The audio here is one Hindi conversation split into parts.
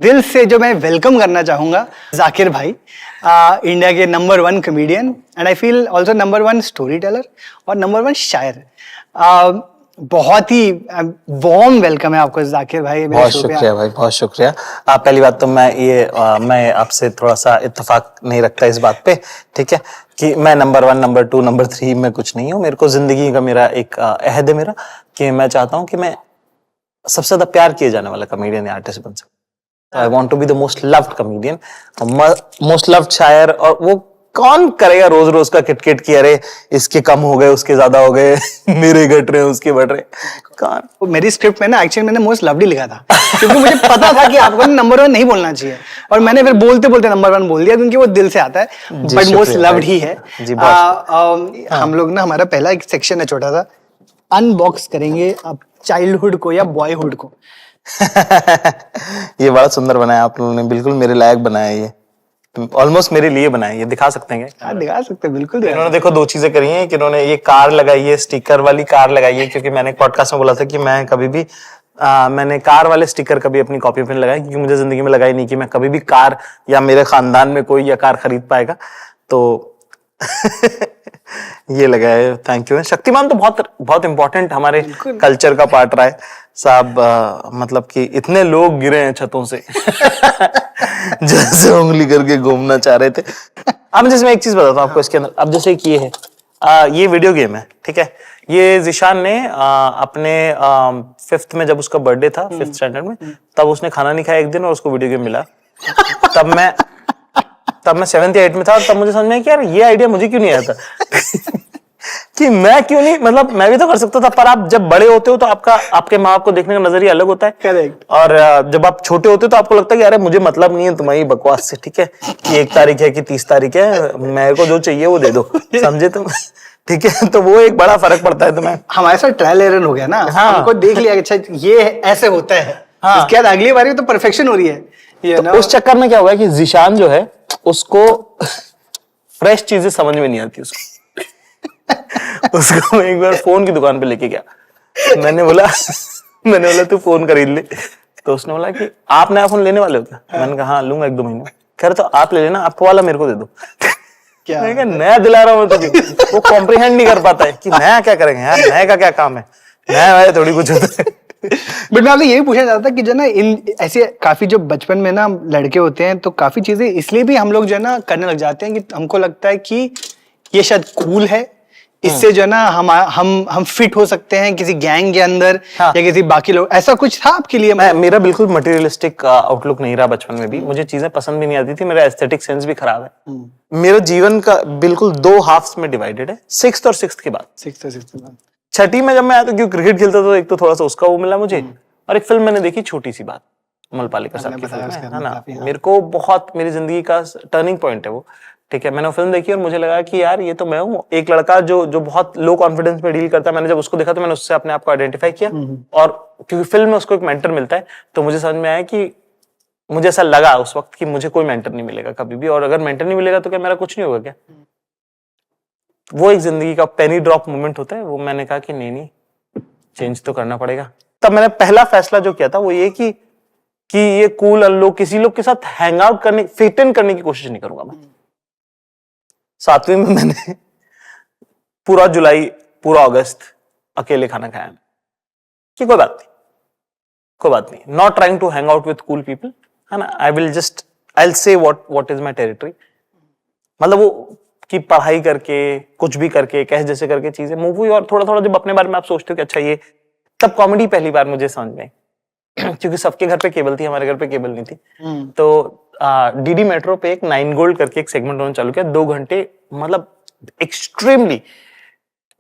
दिल से जो मैं वेलकम करना चाहूँगा जाकिर भाई, इंडिया के number 1 comedian and I feel also number 1 story teller और नंबर 1 शायर। बहुत ही वार्म वेलकम है आपको जाकिर भाई। बहुत शुक्रिया भाई, बहुत शुक्रिया। पहली बात तो मैं आपसे थोड़ा सा इत्तेफाक नहीं रखता इस बात पे, ठीक है, कि मैं नंबर 1, नंबर 2, नंबर 3 में कुछ नहीं हूँ। मेरे को जिंदगी का मेरा एक अहद है मेरा कि मैं चाहता हूँ कि मैं सबसे ज्यादा प्यार किए जाने वाला कॉमेडियन या आर्टिस्ट बन सकूं। I want to be the most loved comedian, most loved shayar. और वो कौन करेगा रोज रोज का किटकिट कि अरे इसके कम हो गए, उसके ज्यादा हो गए, मेरे घट रहे, उसके बढ़ रहे। कौन? मेरी स्क्रिप्ट में ना एक्चुअली मैंने मोस्ट लव्ड ही लिखा था क्योंकि मुझे पता था कि आपको नंबर 1 नहीं बोलना चाहिए, और मैंने फिर बोलते बोलते नंबर 1 बोल दिया क्योंकि वो दिल से आता है, बट मोस्ट लव्ड ही है। हम लोग ना, हमारा पहला एक सेक्शन है छोटा सा, अनबॉक्स करेंगे आप चाइल्डहुड को या बॉयहुड को। ये बड़ा सुंदर बनाया आप लोगों ने, बिल्कुल मेरे लायक बनाया। ये ऑलमोस्ट मेरे लिए बनाया। ये दिखा सकते हैं क्या? दिखा सकते हैं, बिल्कुल। इन्होंने देखो 2 चीजें करी हैं कि इन्होंने ये कार लगाई है, स्टिकर वाली कार लगाई है, क्योंकि मैंने एक पॉडकास्ट में बोला था कि मैं कभी भी मैंने कार वाले स्टिकर कभी अपनी कॉपी पे लगाए, क्योंकि मुझे जिंदगी में लगाई नहीं कि मैं कभी भी कार या मेरे खानदान में कोई या कार खरीद पाएगा। तो ये लगा है। Thank you. शक्तिमान तो बहुत बहुत इंपॉर्टेंट हमारे कल्चर का पार्ट रहा है साहब। मतलब कि इतने लोग गिरे हैं छतों से जैसे उंगली करके घूमना चाह रहे थे। अब जैसे मैं एक चीज बताता हूँ आपको इसके अंदर। अब जैसे कि ये है, ये वीडियो गेम है, ठीक है। ये जिशान ने अपने 5th में, जब उसका बर्थडे था 5th स्टैंडर्ड में, तब उसने खाना नहीं खाया एक दिन और उसको वीडियो गेम मिला। तब मैं 7th या 8th में था, और तब मुझे समझ में आया कि यार ये आइडिया मुझे क्यों नहीं आया था कि मैं क्यों नहीं, मतलब मैं भी तो कर सकता था। पर आप जब बड़े होते हो तो आपके माँ बाप को देखने का नजरिया अलग होता है। करेक्ट। और जब आप छोटे होते हो तो आपको लगता है कि अरे मुझे मतलब नहीं है तुम्हारी बकवास से, ठीक है, कि 1 तारीख है कि 30 तारीख है, मेरे को जो चाहिए वो दे दो, समझे तुम? ठीक है, तो वो एक बड़ा फर्क पड़ता है। तो मैं, हमारे साथ ट्रायल एरर हो गया ना। हाँ। हमको देख लिया अच्छा ये ऐसे होता है, हाँ। इसके बाद अगली बार तो परफेक्शन हो रही है ये ना। उस चक्कर में क्या हुआ कि जिशान जो है उसको फ्रेश चीजें समझ में नहीं आती उसको। उसको मैं एक बार फोन की दुकान पे लेके गया। मैंने बोला तू फोन खरीद ले। तो उसने बोला कि आप नया फोन लेने वाले हो क्या? मैंने कहा हाँ लूंगा 1-2 महीने। कह रहे तो आप ले लेना, आपको वाला मेरे को दे दो। क्या मैंने कहा नया दिला रहा हूँ तुझे। वो कॉम्प्रिहेंड नहीं कर पाता है कि नया क्या करेंगे यार, नया का क्या काम है, नया वाले थोड़ी कुछ होता है। बट मैं आपसे यही पूछना चाहता कि जो ना इन ऐसे काफी जो बचपन में ना लड़के होते हैं तो काफी चीजें इसलिए भी हम लोग जो है ना करने लग जाते हैं कि हमको लगता है कि ये शायद कूल है, इससे जो है ना हम फिट हो सकते हैं किसी गैंग के अंदर। हाँ। या किसी बाकी लोग। ऐसा कुछ था आपके लिए? मेरा बिल्कुल मटेरियलिस्टिक आउटलुक नहीं रहा बचपन में भी। मुझे चीजें पसंद भी नहीं आती थी, मेरा एस्थेटिक सेंस भी खराब है। मेरा जीवन का बिल्कुल 2 हाफ्स में डिवाइडेड है, 6th और 6th के बाद। 6ठी में जब मैं आया तो क्यों क्रिकेट खेलता था, एक तो थोड़ा सा उसका वो मिला मुझे, और एक फिल्म मैंने देखी छोटी सी बात, मलपालिका साहब की फिल्म है ना। मेरे को बहुत, मेरी जिंदगी का टर्निंग पॉइंट है वो, ठीक है। मैंने वो फिल्म देखी और मुझे लगा कि यार ये तो मैं हूँ। एक लड़का जो बहुत लो कॉन्फिडेंस में डील करता है, मैंने जब उसको देखा तो मैंने उससे अपने आप को आइडेंटिफाई किया। और क्योंकि फिल्म में उसको एक मेंटर मिलता है, तो मुझे समझ में आया कि मुझे ऐसा लगा उस वक्त कि मुझे कोई मेंटर नहीं मिलेगा कभी भी, और अगर मेंटर नहीं मिलेगा तो क्या मेरा कुछ नहीं होगा क्या? वो एक जिंदगी का पेनी ड्रॉप मोमेंट होता है वो। मैंने कहा कि नहीं चेंज तो करना पड़ेगा। तब मैंने पहला फैसला जो किया था वो ये कि ये कूल लोग, किसी लोग के साथ हैंग आउट करने, फिट इन करने की कोशिश नहीं करूंगा मैं। 7वीं में मैंने पूरा जुलाई, पूरा अगस्त अकेले खाना खाया कि कोई बात नहीं, not trying to hang out with cool people, है ना। I will say what is my territory. मतलब वो कि पढ़ाई करके, कुछ भी करके, कैसे जैसे करके चीजें, मूवी, और थोड़ा थोड़ा जब अपने बारे में आप सोचते हो कि अच्छा ये, तब कॉमेडी पहली बार मुझे समझ में क्योंकि सबके घर पे केबल थी, हमारे घर पे केबल नहीं थी। तो डीडी मेट्रो पे एक 9 गोल्ड करके एक सेगमेंट उन्होंने चालू किया, 2 घंटे, मतलब एक्सट्रीमली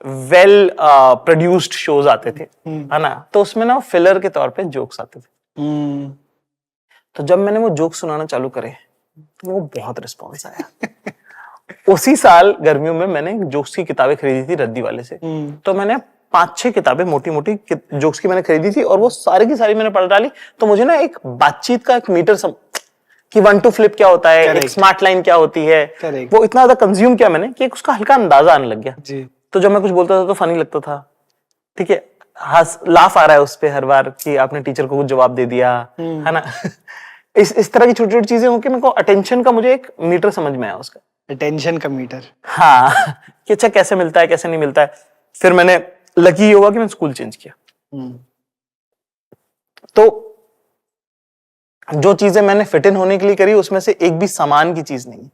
वेल प्रोड्यूस्ड शोज आते थे, है ना। तो उसमें ना फिलर के तौर पे जोक्स आते थे। तो जब मैंने वो जोक्स सुनाना चालू करे तो वो बहुत रिस्पॉन्स आया। उसी साल गर्मियों में मैंने जोक्स की किताबें खरीदी थी रद्दी वाले से। तो मैंने 5-6 किताबें मोटी मोटी जोक्स की मैंने खरीदी थी, और वो सारी की सारी मैंने पढ़ डाली। तो मुझे ना एक बातचीत का एक मीटर कि 1 to flip क्या होता है, एक स्मार्ट लाइन क्या होती है, वो इतना ज्यादा कंज्यूम किया मैंने कि उसका हल्का अंदाजा आने लग गया जी। तो जब मैं कुछ बोलता था तो फनी लगता था, ठीक है, लाफ आ रहा है उस पे हर बार कि आपने टीचर को कुछ जवाब दे दिया, है ना। इस तरह की छोटी छोटी चीजें हो कि मेरे को अटेंशन का मुझे एक मीटर समझ में आया उसका। अटेंशन का मीटर। हाँ कि अच्छा कैसे मिलता है कैसे नहीं मिलता है। फिर मैंने लकी ये हुआ कि मैंने स्कूल चेंज किया। तो जो चीजें मैंने फिट इन होने के लिए करी उसमें से एक भी सामान की चीज नहीं,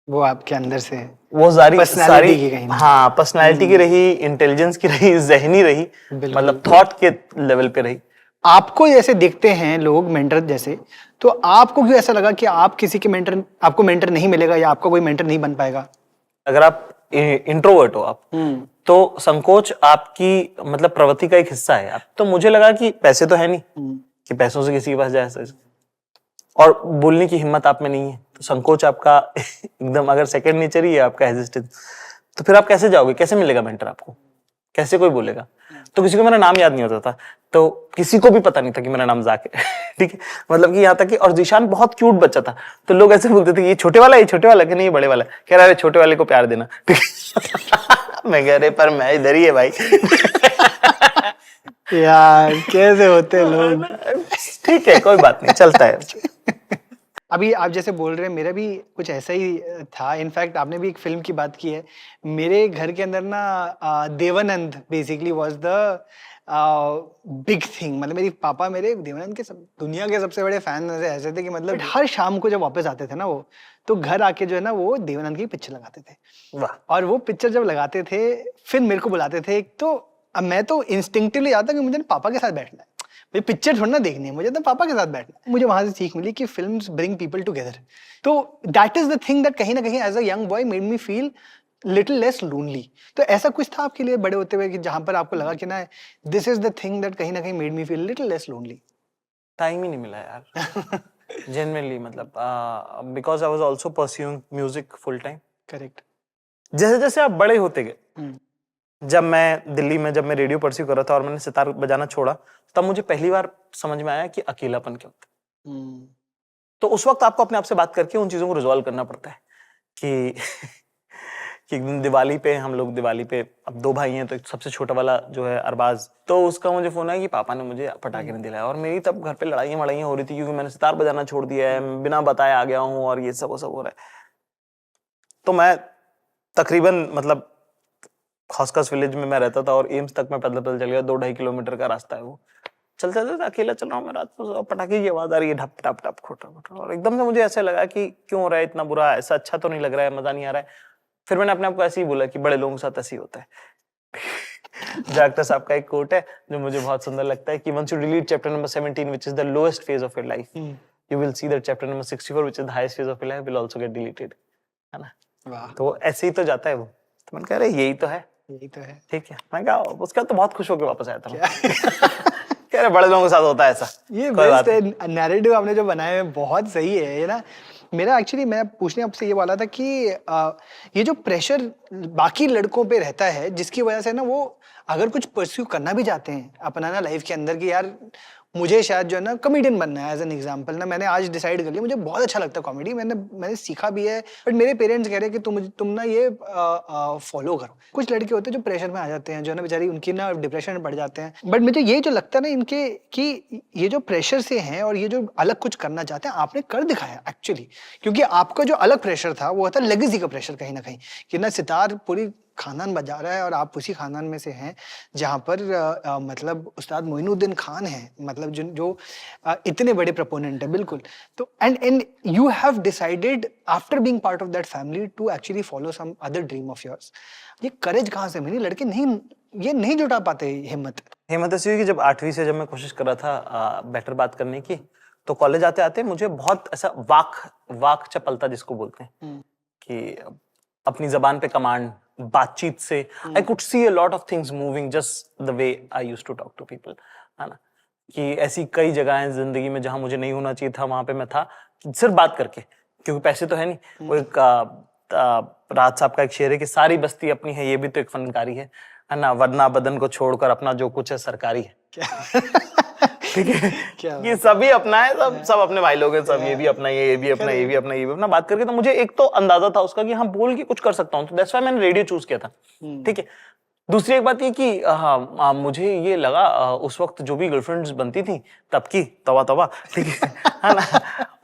वो आपके अंदर से है, वो सारी पर्सनालिटी की कहीं। हाँ पर्सनालिटी की रही, इंटेलिजेंस की रही, जहनी रही, मतलब थॉट के लेवल पे रही। आपको जैसे देखते हैं लोग मेंटर जैसे, तो आपको क्यों ऐसा लगा कि आप किसी के मेंटर, आपको मेंटर नहीं मिलेगा या आपका कोई मेंटर नहीं बन पाएगा? अगर आप इंट्रोवर्ट हो आप, तो संकोच आपकी मतलब प्रवृत्ति का एक हिस्सा है। आप तो मुझे लगा कि पैसे तो है नहीं कि पैसों से किसी के पास जाए, और बोलने की हिम्मत आप में नहीं है, तो संकोच आपका एकदम अगर सेकंड नेचर ही है आपका, हेजिटेंस, तो फिर आप कैसे जाओगे, कैसे मिलेगा मेंटर आपको, कैसे कोई बोलेगा? तो किसी को मेरा नाम याद नहीं होता था, तो किसी को भी पता नहीं था कि मेरा नाम जाक है। ठीक है, मतलब कि यहाँ तक कि, और जीशान बहुत क्यूट बच्चा था, तो लोग ऐसे बोलते थे कि ये छोटे वाला है, छोटे वाला कि नहीं, बड़े वाला। कह रहा है छोटे वाले को प्यार देना। मैं कह रहे पर मैं इधर ही है भाई। यार कैसे होते हैं लोग। ठीक है कोई बात नहीं, चलता है। अभी आप जैसे बोल रहे हैं, मेरा भी कुछ ऐसा ही था। इनफैक्ट आपने भी एक फिल्म की बात की है। मेरे घर के अंदर ना Dev Anand basically was the big thing. मतलब मेरे पापा मेरे देवानंद के दुनिया के सबसे बड़े फैन ऐसे थे कि मतलब हर शाम को जब वापस आते थे ना वो, तो घर आके जो है ना वो देवानंद की पिक्चर लगाते थे। वाह। और वो पिक्चर जब लगाते थे फिर मेरे को बुलाते थे। तो अब मैं तो इंस्टिंक्टिवली आता कि मुझे पापा के साथ बैठना है, भाई पिक्चर थोड़ा ना देखनी है, मुझे तो पापा के साथ बैठना है। मुझे वहां से सीख मिली कि फिल्म्स ब्रिंग पीपल टुगेदर। तो that is the thing that कहीं ना कहीं as a young boy made me feel little less lonely. तो ऐसा कुछ था आपके लिए बड़े होते हुए कि जहां पर आपको लगा कि ना this is the thing that कहीं ना कहीं made me feel little less lonely? Time ही नहीं मिला यार। जेन्युइनली, मतलब because I was also pursuing music full time. Correct. जैसे जैसे आप बड़े होते गए, जब मैं दिल्ली में जब मैं रेडियो परस्यू कर रहा था और मैंने सितार बजाना छोड़ा, तब मुझे पहली बार समझ में आया कि अकेलापन क्या होता है। तो उस वक्त आपको अपने आप से बात करके उन चीजों को रिजॉल्व करना पड़ता है कि कि एक दिन दिवाली पे, हम लोग दिवाली पे, अब 2 भाई हैं, तो सबसे छोटा वाला जो है अरबाज, तो उसका मुझे फोन आया कि पापा ने मुझे पटाखे नहीं दिलाया। और मेरी तब घर पे लड़ाइयाँ हो रही थी क्योंकि मैंने सितार बजाना छोड़ दिया है, बिना बताए आ गया हूँ और ये सब हो रहा है। तो मैं तकरीबन मतलब खसखस विलेज में मैं रहता था और एम्स तक मैं पैदल चल गया, 2-2.5 किलोमीटर का रास्ता है वो। चलते चलते अकेला चल रहा हूँ मैं, रात को पटाखे की आवाज आ रही है, ढप टप टप खोटा खोटा, और एकदम से मुझे ऐसा लगा कि क्यों हो रहा है इतना बुरा, ऐसा अच्छा तो नहीं लग रहा है, मजा नहीं आ रहा है। फिर मैंने अपने आप को ऐसे ही बोला कि बड़े लोगों के साथ ऐसे ही होता है। डॉक्टर साहब का एक कोट है जो मुझे बहुत सुंदर लगता है कि once you delete chapter number 17 which is the lowest phase of your life, you will see that chapter number 64 which is the highest phase of your life will also get deleted, है ना? वाह। तो ऐसे ही तो जाता है वो। तो मैंने कहा अरे यही तो है, यही तो है। ठीक है, मैं कहा उसका तो बहुत खुश होकर वापस आया था। कह रहे बड़े लोगों के साथ होता है ऐसा। ये बेस्ट है नैरेटिव आपने जो बनाया है, बहुत सही है ये ना। मेरा एक्चुअली मैं पूछने आपसे ये वाला था कि ये जो प्रेशर बाकी लड़कों पे रहता है जिसकी वजह से ना वो अगर कुछ परस्यू करना भी चाहते हैं अपना ना लाइफ के अंदर कि यार मुझे शायद जो है ना कॉमेडियन बनना है, एज एन एग्जांपल ना मैंने आज डिसाइड कर लिया, मुझे बहुत अच्छा लगता है कॉमेडी, मैंने सीखा भी है, बट मेरे पेरेंट्स कह रहे हैं कि तुम ना ये फॉलो करो। कुछ लड़के होते हैं जो प्रेशर में आ जाते हैं, जो है ना बेचारी उनकी ना डिप्रेशन में पड़ जाते हैं। बट मुझे ये जो लगता है ना इनके कि ये जो प्रेशर से हैं और ये जो अलग कुछ करना चाहते हैं आपने कर दिखाया एक्चुअली। क्योंकि आपका जो अलग प्रेशर था वो था लेगेसी का प्रेशर कहीं ना कहीं, कि ना सितार पूरी खानदान बजा रहा है और आप उसी खानदान में से हैं जहां पर मतलब उस्ताद मोइनुद्दीन खान है, मतलब जो इतने बड़े प्रोपोनेंट है। बिल्कुल। तो and you have decided after being part of that family to actually follow some other dream of yours. ये करेज कहां से मिली? लड़के नहीं जुटा पाते हिम्मत ऐसी हुई कि जब 8वीं से जब मैं कोशिश कर रहा था बेटर बात करने की, तो कॉलेज आते आते मुझे बहुत ऐसा वाक चपलता जिसको बोलते हैं कि अपनी जबान पे कमांड, बातचीत से I could see a lot of things moving just the way I used to talk to people, है ना? कि ऐसी कई जगह हैं जिंदगी में जहां मुझे नहीं होना चाहिए था, वहां पे मैं था सिर्फ बात करके, क्योंकि पैसे तो है नहीं। वो एक राहत साहब का एक शेर है कि सारी बस्ती अपनी है, ये भी तो एक फनकारी है ना? वरना बदन को छोड़कर अपना जो कुछ है सरकारी है। ठीक है, ये सभी अपना है, सब अपने भाई लोग हैं, सब ये भी अपना, ये भी अपना, ये भी अपना, ये भी अपना। बात करके तो मुझे एक तो अंदाजा था उसका कि हाँ बोल के कुछ कर सकता हूँ, तो दैट्स व्हाई मैंने रेडियो चूज किया था। ठीक है, दूसरी एक बात ये कि मुझे ये लगा उस वक्त जो भी गर्लफ्रेंड्स बनती थी तब की तवा ठीक है ना,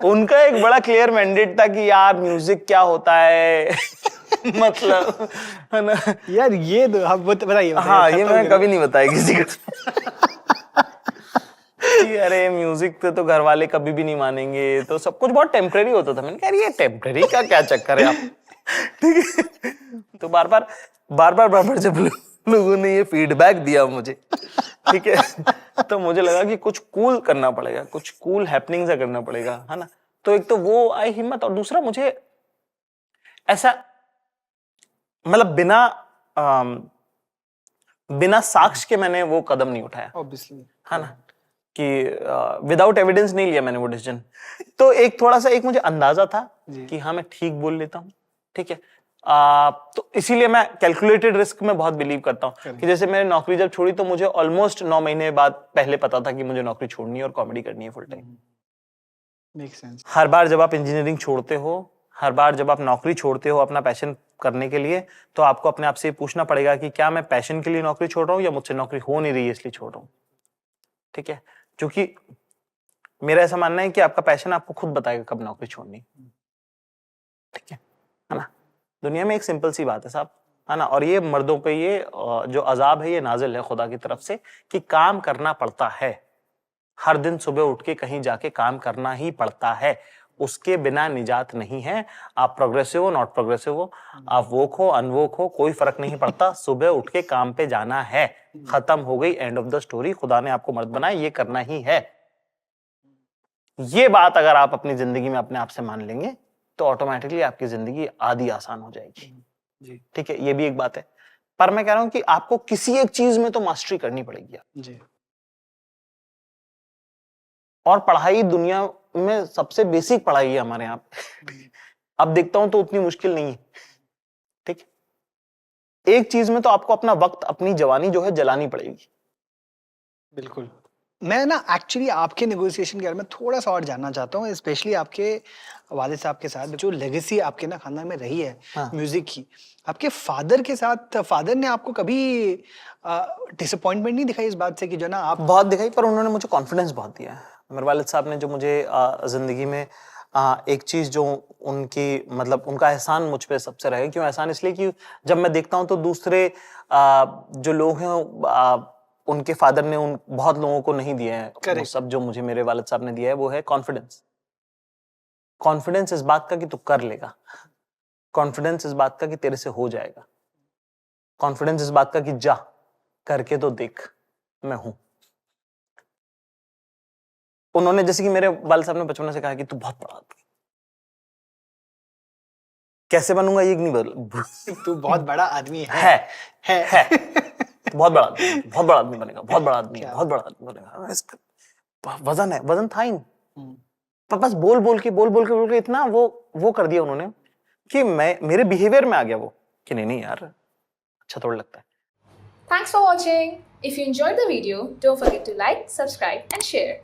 उनका एक बड़ा क्लियर मैंडेट था कि यार म्यूजिक क्या होता है मतलब है ना यार ये तो आप बताइए। हाँ, ये मैंने कभी नहीं बताया किसी को कि अरे म्यूजिक पे तो घर वाले कभी भी नहीं मानेंगे, तो सब कुछ बहुत टेम्परेरी होता था। मैंने कहा ये टेम्परेरी का क्या चक्कर है आप, ठीक है। तो बार बार जब लोगों ने ये फीडबैक दिया मुझे, ठीक है, तो मुझे लगा कि कुछ कूल करना पड़ेगा, कुछ कूल हैपनिंग से करना पड़ेगा, है ना। तो एक तो वो आई हिम्मत, और दूसरा मुझे ऐसा मतलब बिना साक्ष्य के मैंने वो कदम नहीं उठाया, ऑब्वियसली, है ना, कि विदाउट एविडेंस नहीं लिया मैंने वो डिसीजन। तो एक थोड़ा सा एक मुझे अंदाजा था कि हाँ मैं ठीक बोल लेता हूँ, ठीक है। तो इसीलिए मैं कैलकुलेटेड रिस्क में बहुत बिलीव करता हूँ कि जैसे मैंने नौकरी जब छोड़ी तो मुझे ऑलमोस्ट 9 महीने बाद पहले पता था कि मुझे नौकरी छोड़नी है और कॉमेडी करनी है फुल टाइम। Make sense. हर बार जब आप इंजीनियरिंग छोड़ते हो, हर बार जब आप नौकरी छोड़ते हो अपना पैशन करने के लिए, तो आपको अपने आप से पूछना पड़ेगा कि क्या मैं पैशन के लिए नौकरी छोड़ रहा हूँ या मुझसे नौकरी हो नहीं रही है इसलिए छोड़ रहा हूँ, ठीक है। क्योंकि मेरा ऐसा मानना है कि आपका पैशन आपको खुद बताएगा कब नौकरी छोड़नी, ठीक है ना। दुनिया में एक सिंपल सी बात है साहब, है ना, और ये मर्दों पे ये जो अजाब है ये नाजिल है खुदा की तरफ से कि काम करना पड़ता है, हर दिन सुबह उठ के कहीं जाके काम करना ही पड़ता है, उसके बिना निजात नहीं है। आप प्रोग्रेसिव हो नॉट प्रोग्रेसिव हो, आप वोक हो अनवोक हो, कोई फर्क नहीं पड़ता, सुबह उठ के काम पे जाना है, खत्म हो गई, एंड ऑफ द स्टोरी। खुदा ने आपको मर्द बनाया, ये करना ही है। ये बात अगर आप अपनी जिंदगी में अपने आप से मान लेंगे तो ऑटोमेटिकली आपकी जिंदगी आधी आसान हो जाएगी, ठीक है। ये भी एक बात है, पर मैं कह रहा हूं कि आपको किसी एक चीज में तो मास्टरी करनी पड़ेगी जी। और पढ़ाई दुनिया में सबसे बेसिक पढ़ाई है हमारे यहाँ अब देखता हूं तो उतनी मुश्किल नहीं है, ठीक। एक चीज में तो आपको अपना वक्त, अपनी जवानी जो है जलानी पड़ेगी। बिल्कुल। मैं ना एक्चुअली आपके नेगोशिएशन के बारे में थोड़ा सा और जानना चाहता हूँ, स्पेशली आपके वालिद साहब के साथ जो लेगेसी आपके ना खानदान में रही है म्यूजिक की। आपके फादर के साथ, फादर ने आपको कभी डिसअपॉइंटमेंट नहीं दिखाई इस बात से कि जो ना आप? बहुत दिखाई, पर उन्होंने मुझे कॉन्फिडेंस बहुत दिया है। मेरे वालिद साहब ने जो मुझे जिंदगी में एक चीज जो उनकी मतलब उनका एहसान मुझ पे सबसे रहे। क्यों एहसान? इसलिए कि जब मैं देखता हूं तो दूसरे जो लोग हैं उनके फादर ने उन बहुत लोगों को नहीं दिए हैं वो सब जो मुझे मेरे वालिद साहब ने दिया है, वो है कॉन्फिडेंस। कॉन्फिडेंस इस बात का कि तू कर लेगा, कॉन्फिडेंस इस बात का कि तेरे से हो जाएगा, कॉन्फिडेंस इस बात का कि जा करके तो देख मैं हूं। उन्होंने जैसे कि मेरे वालिद साहब ने बचपन से कहा कि तू बहुत बड़ा आदमी, कैसे बनूंगा ये नहीं बदल, तू बहुत बड़ा आदमी है। बहुत बड़ा आदमी, बहुत बड़ा आदमी बनेगा, बहुत बड़ा आदमी, बहुत बड़ा आदमी बनेगा। इसका वजन है, वजन था ही नहीं, पर बस बोल के इतना वो कर दिया उन्होंने कि मैं मेरे बिहेवियर में आ गया वो कि नहीं यार अच्छा थोड़ा लगता है। Thanks for watching. If you enjoyed the video, don't forget to like, subscribe and share.